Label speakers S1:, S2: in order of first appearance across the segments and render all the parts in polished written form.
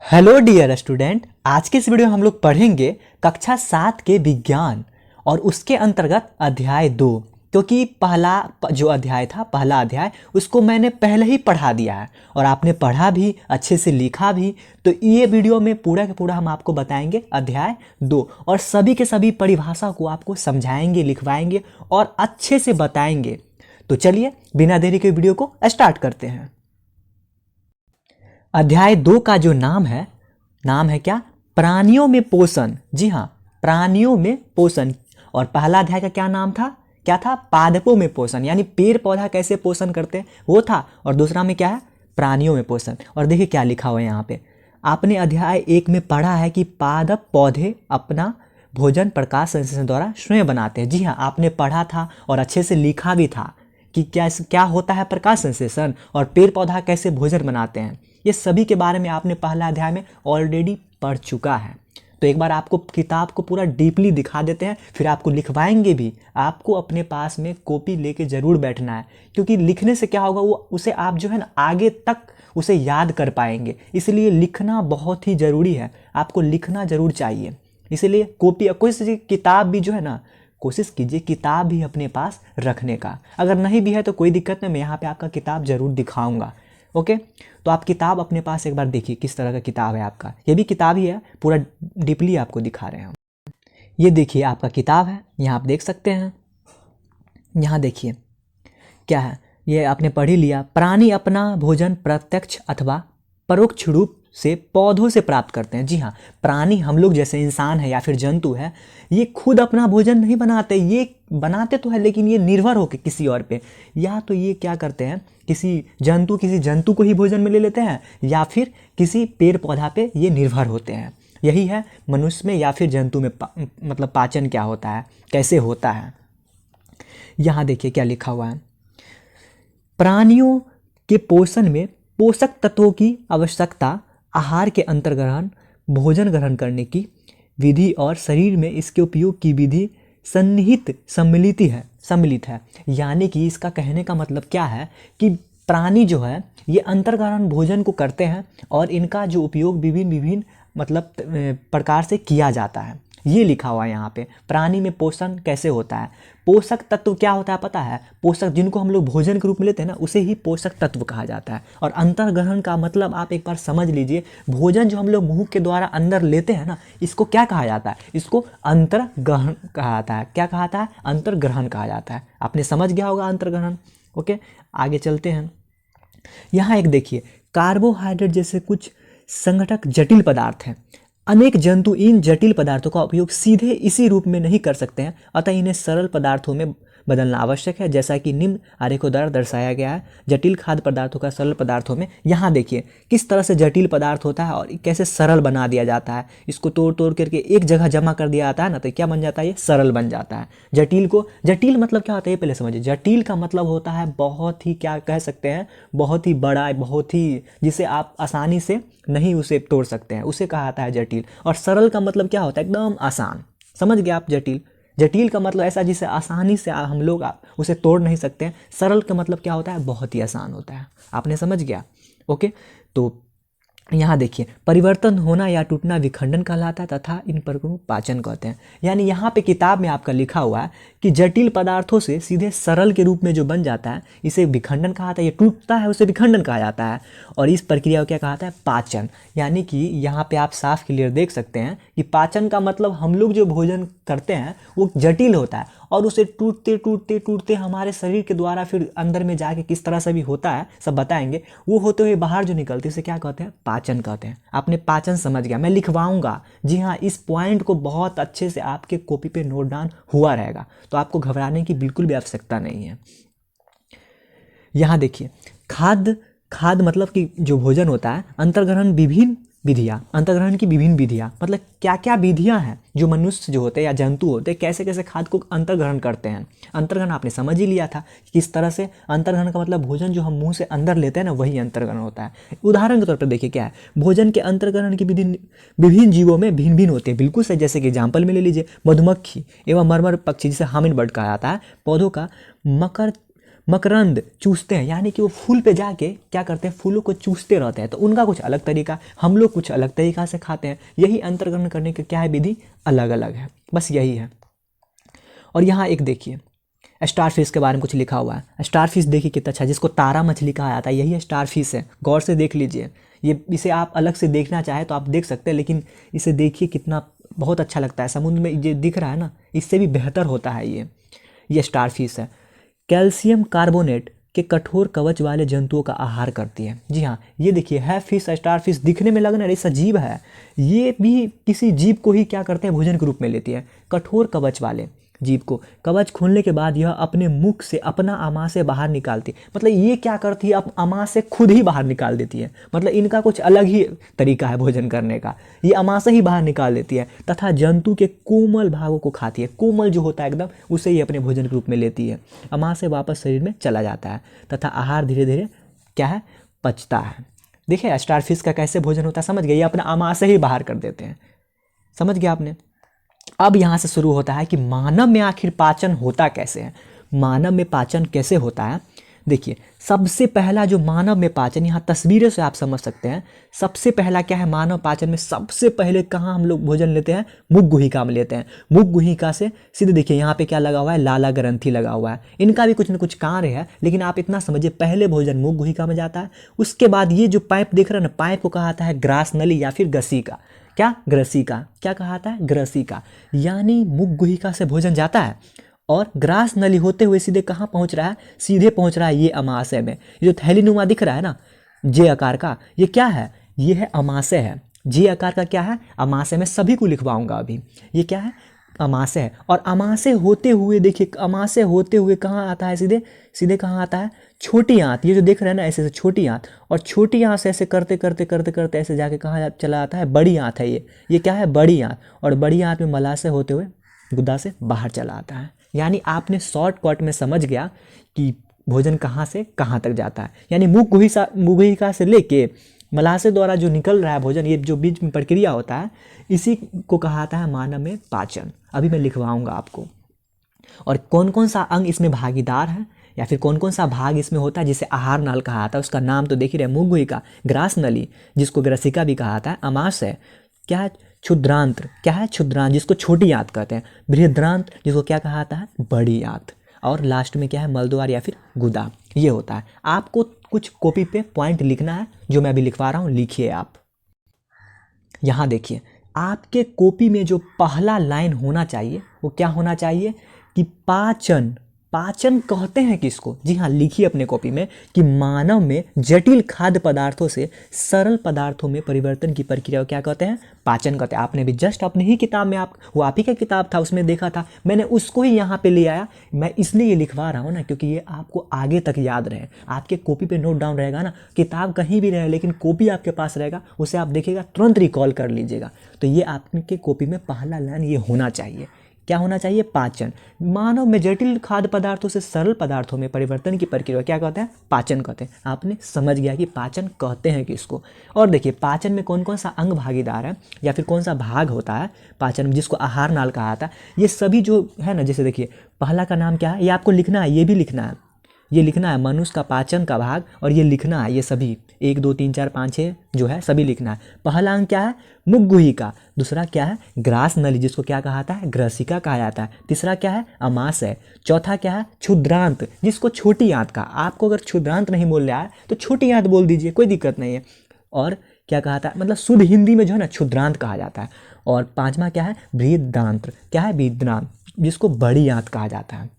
S1: Hello dear student, आज के इस वीडियो में हम लोग पढ़ेंगे कक्षा 7 के विज्ञान और उसके अंतर्गत अध्याय 2। क्योंकि जो अध्याय था, पहला अध्याय, उसको मैंने पहले ही पढ़ा दिया है और आपने पढ़ा भी, अच्छे से लिखा भी। तो ये वीडियो में पूरा का पूरा हम आपको बताएंगे अध्याय 2 और सभी के सभी परिभाषा को आपको समझाएंगे, लिखवाएंगे और अच्छे से बताएंगे। तो चलिए बिना देरी के वीडियो को स्टार्ट करते हैं। अध्याय 2 का जो नाम है क्या? प्राणियों में पोषण। जी हाँ, प्राणियों में पोषण। और पहला अध्याय का क्या नाम था? क्या था? पादपों में पोषण, यानी पेड़ पौधा कैसे पोषण करते हैं वो था। और दूसरा में क्या है? प्राणियों में पोषण। और देखिए क्या लिखा हुआ है यहाँ पे। आपने अध्याय 1 में पढ़ा है कि पादप पौधे अपना भोजन प्रकाश संश्लेषण द्वारा स्वयं बनाते हैं। जी हाँ, आपने पढ़ा था और अच्छे से लिखा भी था कि क्या होता है प्रकाश संश्लेषण और पेड़ पौधा कैसे भोजन बनाते हैं। ये सभी के बारे में आपने पहला अध्याय में ऑलरेडी पढ़ चुका है। तो एक बार आपको किताब को पूरा डीपली दिखा देते हैं, फिर आपको लिखवाएंगे भी। आपको अपने पास में कॉपी लेके ज़रूर बैठना है, क्योंकि लिखने से क्या होगा, वो उसे आप जो है ना आगे तक उसे याद कर पाएंगे। इसलिए लिखना बहुत ही ज़रूरी है, आपको लिखना ज़रूर चाहिए। इसलिए कॉपी, कोई सी किताब भी जो है ना, कोशिश कीजिए किताब भी अपने पास रखने का। अगर नहीं भी है तो कोई दिक्कत नहीं, मैं यहाँ पे आपका किताब ज़रूर दिखाऊंगा। ओके, तो आप किताब अपने पास एक बार देखिए किस तरह का किताब है आपका। ये भी किताब ही है, पूरा डीपली आपको दिखा रहे हैं हम। ये देखिए आपका किताब है, यहाँ आप देख सकते हैं। यहाँ देखिए क्या है, ये आपने पढ़ ही लिया। प्राणी अपना भोजन प्रत्यक्ष अथवा परोक्ष रूप से पौधों से प्राप्त करते हैं। जी हाँ, प्राणी हम लोग जैसे इंसान है या फिर जंतु है, ये खुद अपना भोजन नहीं बनाते। ये बनाते तो है लेकिन ये निर्भर होकर किसी और पे, या तो ये क्या करते हैं, किसी जंतु को ही भोजन में ले लेते हैं, या फिर किसी पेड़ पौधा पे ये निर्भर होते हैं। यही है मनुष्य में या फिर जंतु में मतलब पाचन क्या होता है, कैसे होता है। यहाँ देखिए क्या लिखा हुआ है। प्राणियों के पोषण में पोषक तत्वों की आवश्यकता, आहार के अंतर्ग्रहण, भोजन ग्रहण करने की विधि और शरीर में इसके उपयोग की विधि सम्मिलित है। यानी कि इसका कहने का मतलब क्या है कि प्राणी जो है ये अंतर्ग्रहण भोजन को करते हैं और इनका जो उपयोग विभिन्न मतलब प्रकार से किया जाता है। ये लिखा हुआ है यहाँ पे। प्राणी में पोषण कैसे होता है, पोषक तत्व क्या होता है पता है? पोषक जिनको हम लोग भोजन के रूप में लेते हैं ना, उसे ही पोषक तत्व कहा जाता है। और अंतर्ग्रहण का मतलब आप एक बार समझ लीजिए, भोजन जो हम लोग मुंह के द्वारा अंदर लेते हैं ना, इसको क्या कहा जाता है? इसको अंतर्ग्रहण कहा जाता है। क्या कहा जाता है? अंतर्ग्रहण कहा जाता है। आपने समझ गया होगा अंतर्ग्रहण। ओके, आगे चलते हैं। यहाँ एक देखिए, कार्बोहाइड्रेट जैसे कुछ संगठक जटिल पदार्थ हैं। अनेक जंतु इन जटिल पदार्थों का उपयोग सीधे इसी रूप में नहीं कर सकते हैं, अतः इन्हें सरल पदार्थों में बदलना आवश्यक है, जैसा कि निम्न आरेखों द्वारा दर्शाया गया है। जटिल खाद्य पदार्थों का सरल पदार्थों में, यहाँ देखिए किस तरह से जटिल पदार्थ होता है और कैसे सरल बना दिया जाता है। इसको तोड़ तोड़ करके एक जगह जमा कर दिया जाता है ना, तो क्या बन जाता है? ये सरल बन जाता है। जटिल मतलब क्या होता है ये पहले समझिए। जटिल का मतलब होता है बहुत ही, क्या कह सकते हैं, बहुत ही बड़ा, बहुत ही, जिसे आप आसानी से नहीं उसे तोड़ सकते हैं, उसे कहा जाता है जटिल। और सरल का मतलब क्या होता है? एकदम आसान। समझ गए आप? जटिल का मतलब ऐसा जिसे आसानी से हम लोग उसे तोड़ नहीं सकते हैं। सरल का मतलब क्या होता है? बहुत ही आसान होता है। आपने समझ गया? ओके, तो यहाँ देखिए, परिवर्तन होना या टूटना विखंडन कहलाता है तथा इन प्रक्रियाओं को पाचन कहते हैं। यानी यहाँ पे किताब में आपका लिखा हुआ है कि जटिल पदार्थों से सीधे सरल के रूप में जो बन जाता है, इसे विखंडन कहा जाता है। ये टूटता है, उसे विखंडन कहा जाता है। और इस प्रक्रिया को क्या कहा जाता है? पाचन। यानी कि यहाँ पे आप साफ क्लियर देख सकते हैं कि पाचन का मतलब हम लोग जो भोजन करते हैं वो जटिल होता है और उसे टूटते टूटते टूटते हमारे शरीर के द्वारा फिर अंदर में जाके किस तरह से भी होता है, सब बताएंगे। वो होते हुए बाहर जो निकलते उसे क्या कहते हैं? पाचन कहते हैं। आपने पाचन समझ गया, मैं लिखवाऊंगा। जी हाँ, इस पॉइंट को बहुत अच्छे से आपके कॉपी पे नोट डाउन हुआ रहेगा, तो आपको घबराने की बिल्कुल भी आवश्यकता नहीं है। यहाँ देखिए, खाद्य मतलब कि जो भोजन होता है, अंतर्ग्रहण की विभिन्न विधियाँ मतलब क्या क्या विधियाँ हैं जो मनुष्य जो होते हैं या जंतु होते हैं कैसे कैसे खाद्य को अंतर्ग्रहण करते हैं। अंतर्ग्रहण आपने समझ ही लिया था किस तरह से। अंतर्ग्रहण का मतलब भोजन जो हम मुंह से अंदर लेते हैं ना, वही अंतर्ग्रहण होता है। उदाहरण के तौर पर देखिए क्या है, भोजन के अंतर्ग्रहण की विधि विभिन्न जीवों में भिन्न भिन्न होते हैं। बिल्कुल सही, जैसे कि एग्जाम्पल में ले लीजिए, मधुमक्खी एवं मरमर पक्षी जिसे हमिंग बर्ड कहा जाता है, पौधों का मकरंद चूसते हैं, यानी कि वो फूल पे जाके क्या करते हैं, फूलों को चूसते रहते हैं। तो उनका कुछ अलग तरीका, हम लोग कुछ अलग तरीका से खाते हैं। यही अंतर ग्रहण करने का क्या है, विधि अलग अलग है, बस यही है। और यहाँ एक देखिए स्टार फिश के बारे में कुछ लिखा हुआ है। स्टार फिश देखिए कितना अच्छा, जिसको तारा मछली कहा जाता है, यही स्टार फिश है। गौर से देख लीजिए, ये इसे आप अलग से देखना चाहे तो आप देख सकते हैं, लेकिन इसे देखिए कितना बहुत अच्छा लगता है। समुद्र में ये दिख रहा है ना, इससे भी बेहतर होता है ये स्टार फिश है। कैल्शियम कार्बोनेट के कठोर कवच वाले जंतुओं का आहार करती है। जी हाँ, ये देखिए है फिश, स्टार फिश दिखने में लग रहा है सजीव है, ये भी किसी जीव को ही क्या करते हैं, भोजन के रूप में लेती है। कठोर कवच वाले जीव को कवच खोलने के बाद यह अपने मुख से अपना आमाशय बाहर निकालती है। मतलब ये क्या करती है, अब आमाशय खुद ही बाहर निकाल देती है। मतलब इनका कुछ अलग ही तरीका है भोजन करने का, ये आमाशय ही बाहर निकाल देती है। तथा जंतु के कोमल भागों को खाती है, कोमल जो होता है एकदम, उसे ही अपने भोजन के रूप में लेती है। आमाशय वापस शरीर में चला जाता है तथा आहार धीरे धीरे क्या है, पचता है। देखिए स्टार फिश का कैसे भोजन होता है, समझ गए, ये अपना आमाशय ही बाहर कर देते हैं। समझ गया आपने। अब यहाँ से शुरू होता है कि मानव में आखिर पाचन होता कैसे है, मानव में पाचन कैसे होता है। देखिए सबसे पहला जो मानव में पाचन, यहाँ तस्वीरों से आप समझ सकते हैं। सबसे पहला क्या है, मानव पाचन में सबसे पहले कहाँ हम लोग भोजन लेते हैं, मुख गुहिका में लेते हैं। मुख गुहिका से सीधे देखिए यहाँ पे क्या लगा हुआ है, लाला ग्रंथि लगा हुआ है। इनका भी कुछ न कुछ कार्य है, लेकिन आप इतना समझिए पहले भोजन मुख गुहिका में जाता है। उसके बाद ये जो पाइप दिख रहा है ना, पाइप को कहा जाता है ग्रास नली या फिर ग्रसिका। क्या, ग्रसिका, क्या कहा था, ग्रसिका। यानी मुख गुहिका से भोजन जाता है और ग्रास नली होते हुए सीधे कहाँ पहुँच रहा है, सीधे पहुँच रहा है ये अमाशय में। ये जो थैलीनुमा दिख रहा है ना, जे आकार का, ये क्या है, ये है अमाशय है। जे आकार का क्या है, अमाशय में, सभी को लिखवाऊंगा अभी। ये क्या है, अमाशय है। और अमाशय होते हुए देखिए, अमाशय होते हुए कहाँ आता है, सीधे सीधे कहाँ आता है, छोटी आंत। ये जो देख रहे हैं ना ऐसे छोटी आंत, और छोटी आंत से ऐसे करते करते करते करते ऐसे जाके कहाँ चला आता है, बड़ी आंत है ये क्या है, बड़ी आंत। और बड़ी आंत में मलाशय होते हुए गुदा से बाहर चला आता है। यानी आपने शॉर्टकट में समझ गया कि भोजन कहाँ से कहाँ तक जाता है। यानी मुख गुहिका से लेके मलाशय द्वारा जो निकल रहा है भोजन, ये जो बीच में प्रक्रिया होता है, इसी को कहा जाता है मानव में पाचन। अभी मैं लिखवाऊंगा आपको। और कौन कौन सा अंग इसमें भागीदार है, या फिर कौन कौन सा भाग इसमें होता है, जिसे आहार नाल कहा जाता है। उसका नाम तो देख ही रहे, मुख गुहिका, ग्रास नली जिसको ग्रसिका भी कहा जाता है, अमाशय क्या है, क्षुद्रांत्र क्या है, क्षुद्रांत जिसको छोटी आंत कहते हैं, बृहद्रांत जिसको क्या कहा जाता है, बड़ी आंत, और लास्ट में क्या है, मलद्वार या फिर गुदा। ये होता है। आपको कुछ कॉपी पे पॉइंट लिखना है, जो मैं अभी लिखवा रहा हूँ, लिखिए आप। यहाँ देखिए आपके कॉपी में जो पहला लाइन होना चाहिए वो क्या होना चाहिए कि पाचन, पाचन कहते हैं किसको, जी हाँ लिखिए अपने कॉपी में कि मानव में जटिल खाद्य पदार्थों से सरल पदार्थों में परिवर्तन की प्रक्रिया को क्या कहते हैं, पाचन कहते हैं। आपने भी जस्ट अपने ही किताब में, वो आप ही का किताब था उसमें देखा था, मैंने उसको ही यहाँ पे ले आया। मैं इसलिए ये लिखवा रहा हूँ ना, क्योंकि ये आपको आगे तक याद रहे। आपके कॉपी पे नोट डाउन रहेगा ना, किताब कहीं भी रहे लेकिन कॉपी आपके पास रहेगा, उसे आप देखिएगा तुरंत रिकॉल कर लीजिएगा। तो ये आपके कॉपी में पहला लाइन ये होना चाहिए। क्या होना चाहिए, पाचन। मानव में जटिल खाद्य पदार्थों से सरल पदार्थों में परिवर्तन की प्रक्रिया क्या कहते हैं, पाचन कहते हैं। आपने समझ गया कि पाचन कहते हैं किसको। और देखिए पाचन में कौन कौन सा अंग भागीदार है, या फिर कौन सा भाग होता है पाचन में, जिसको आहार नाल कहा जाता है। ये सभी जो है ना, जैसे देखिए पहला का नाम क्या है, ये आपको लिखना है, ये भी लिखना है, ये लिखना है मनुष्य का पाचन का भाग, और ये लिखना है, ये सभी 1 2 3 4 5 6 जो है सभी लिखना है। पहला अंग क्या है, मुख गुहिका। दूसरा क्या है, ग्रास नली जिसको क्या कहा जाता है, ग्रसिका कहा जाता है। तीसरा क्या है, अमाशय। चौथा क्या है, क्षुद्रांत जिसको छोटी आंत का। आपको अगर क्षुद्रांत नहीं बोल रहा है तो छोटी आंत बोल दीजिए, कोई दिक्कत नहीं है। और क्या कहा था, मतलब शुद्ध हिंदी में जो है ना क्षुद्रांत कहा जाता है। और पांचवा क्या है, बृहदांत्र। क्या है, बृहदांत जिसको बड़ी आंत कहा जाता है।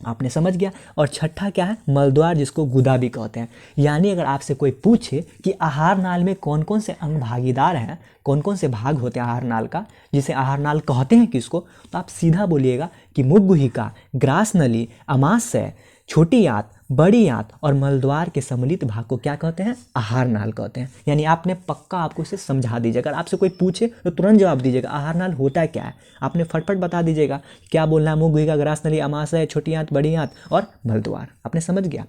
S1: आपने समझ गया। और छठा क्या है, मलद्वार जिसको गुदा भी कहते हैं। यानी अगर आपसे कोई पूछे कि आहार नाल में कौन कौन से अंग भागीदार हैं, कौन कौन से भाग होते हैं आहार नाल का, जिसे आहार नाल कहते हैं किसको, तो आप सीधा बोलिएगा कि मुख गुहिका, ग्रास नली, अमाशय, छोटी आंत, बड़ी आंत और मलद्वार के सम्मिलित भाग को क्या कहते हैं, आहार नाल कहते हैं। यानी आपने पक्का आपको इसे समझा दीजिएगा। अगर आपसे कोई पूछे तो तुरंत जवाब दीजिएगा, आहार नाल होता है क्या है, आपने फटफट बता दीजिएगा क्या बोलना है। मुख गुहिका, ग्रास नली, अमाशय, छोटी आंत, बड़ी आंत और मलद्वार। आपने समझ गया।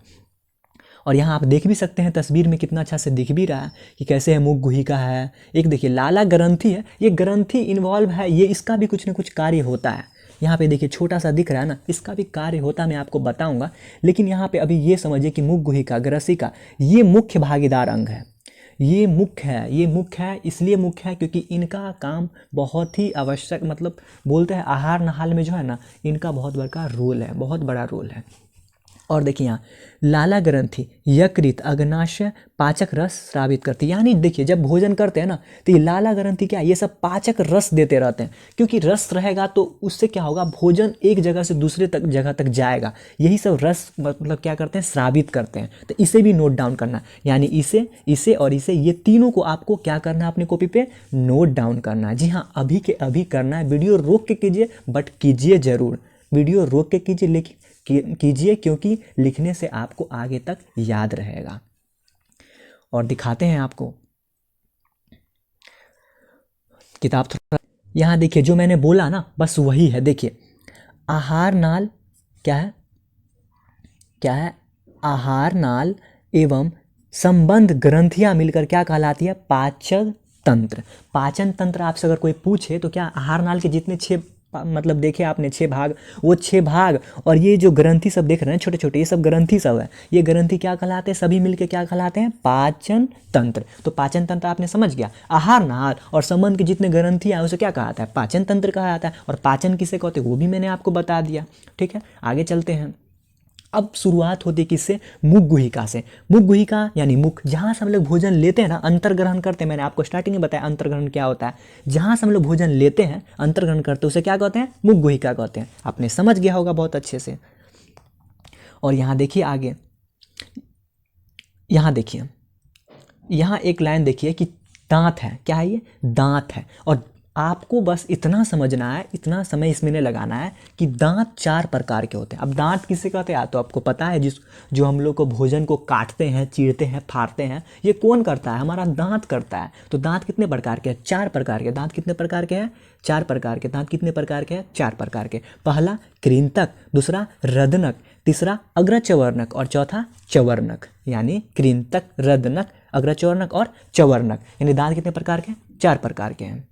S1: और यहाँ आप देख भी सकते हैं तस्वीर में, कितना अच्छा से दिख भी रहा है कि कैसे है, मुख गुहिका है। एक देखिए लाला ग्रंथि है, ये ग्रंथि इन्वॉल्व है, ये इसका भी कुछ ना कुछ कार्य होता है। यहाँ पे देखिए छोटा सा दिख रहा है ना, इसका भी कार्य होता मैं आपको बताऊंगा, लेकिन यहाँ पे अभी ये समझिए कि मुख गुहिका ग्रसिका ये मुख्य भागीदार अंग है, ये मुख्य है, ये मुख्य है, इसलिए मुख्य है क्योंकि इनका काम बहुत ही आवश्यक, मतलब बोलते हैं आहार नाहाल में जो है ना, इनका बहुत बड़ा रोल है, बहुत बड़ा रोल है। और देखिए यहाँ लाला ग्रंथि यकृत अग्नाशय पाचक रस स्रावित करती है, यानी देखिए जब भोजन करते हैं ना तो ये लाला ग्रंथि क्या है, ये सब पाचक रस देते रहते हैं, क्योंकि रस रहेगा तो उससे क्या होगा, भोजन एक जगह से दूसरे जगह तक जाएगा, यही सब रस मतलब क्या करते हैं, स्रावित करते हैं। तो इसे भी नोट डाउन करना, यानी इसे और इसे, ये तीनों को आपको क्या करना है, अपनी कॉपी पे नोट डाउन करना है। जी हाँ, अभी के अभी करना है, वीडियो रोक के कीजिए बट कीजिए ज़रूर, वीडियो रोक के कीजिए लेकिन कीजिए, क्योंकि लिखने से आपको आगे तक याद रहेगा। और दिखाते हैं आपको किताब थोड़ा, यहाँ देखिए जो मैंने बोला ना बस वही है। देखिए आहार नाल क्या है, क्या है, आहार नाल एवं संबंध ग्रंथियां मिलकर क्या कहलाती है, पाचन तंत्र। पाचन तंत्र आपसे अगर कोई पूछे तो क्या आहार नाल के जितने 6 मतलब देखे आपने 6 भाग, वो 6 भाग और ये जो ग्रंथि सब देख रहे हैं छोटे छोटे, ये सब ग्रंथि सब है, ये ग्रंथि क्या कहलाते हैं, सभी मिलके क्या कहलाते हैं, पाचन तंत्र। तो पाचन तंत्र आपने समझ गया, आहार नाल और संबंध के जितने ग्रंथि हैं उसे क्या कहा जाता है, पाचन तंत्र कहा जाता है। और पाचन किसे कहते हैं वो भी मैंने आपको बता दिया। ठीक है, आगे चलते हैं। अब शुरुआत होती है किससे, मुख गुहिका से। मुख गुहिका यानी मुख, जहाँ से हम लोग भोजन लेते हैं ना, अंतर्ग्रहण करते हैं, मैंने आपको स्टार्टिंग में बताया अंतर्ग्रहण क्या होता है, जहाँ से हम लोग भोजन लेते हैं अंतर्ग्रहण करते हैं उसे क्या कहते हैं, मुख गुहिका कहते हैं। आपने समझ गया होगा बहुत अच्छे से। और यहाँ देखिए आगे, यहाँ देखिए, यहाँ एक लाइन देखिए कि दांत है, क्या है ये, दांत है। और आपको बस इतना समझना है, इतना समय इसमें नहीं लगाना है कि दांत 4 प्रकार के होते हैं। अब दांत किसे कहते हैं, तो आपको पता है, जो हम लोग को भोजन को काटते हैं, चीरते हैं, फाड़ते हैं, ये कौन करता है, हमारा दांत करता है। तो दांत कितने प्रकार के हैं, 4 प्रकार के। दांत कितने प्रकार के हैं, 4 प्रकार के। दांत कितने प्रकार के हैं, 4 प्रकार के। पहला कृंतक, दूसरा रदनक, तीसरा अग्रचवर्णक और चौथा चवर्णक। यानी कृंतक, रदनक, अग्रचवर्णक और चवर्णक, यानी दांत कितने प्रकार के, 4 प्रकार के हैं।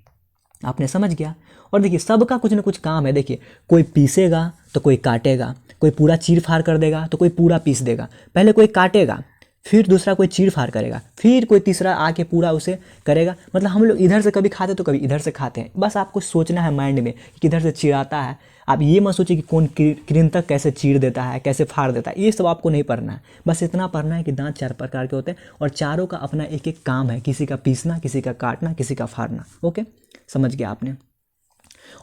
S1: आपने समझ गया। और देखिए सबका कुछ ना कुछ काम है। देखिए कोई पीसेगा तो कोई काटेगा, कोई पूरा चीर फाड़ कर देगा तो कोई पूरा पीस देगा। पहले कोई काटेगा, फिर दूसरा कोई चीर फाड़ करेगा, फिर कोई तीसरा आके पूरा उसे करेगा। मतलब हम लोग इधर से कभी खाते तो कभी इधर से खाते हैं। बस आपको सोचना है माइंड में कि किधर से चिराता है। आप ये मत सोचिए कि कौन कृंतक कैसे चीर देता है, कैसे फाड़ देता है, ये सब आपको नहीं पढ़ना है। बस इतना पढ़ना है कि दांत 4 प्रकार के होते हैं और चारों का अपना एक एक काम है, किसी का पीसना, किसी का काटना, किसी का फाड़ना। ओके, समझ गया आपने।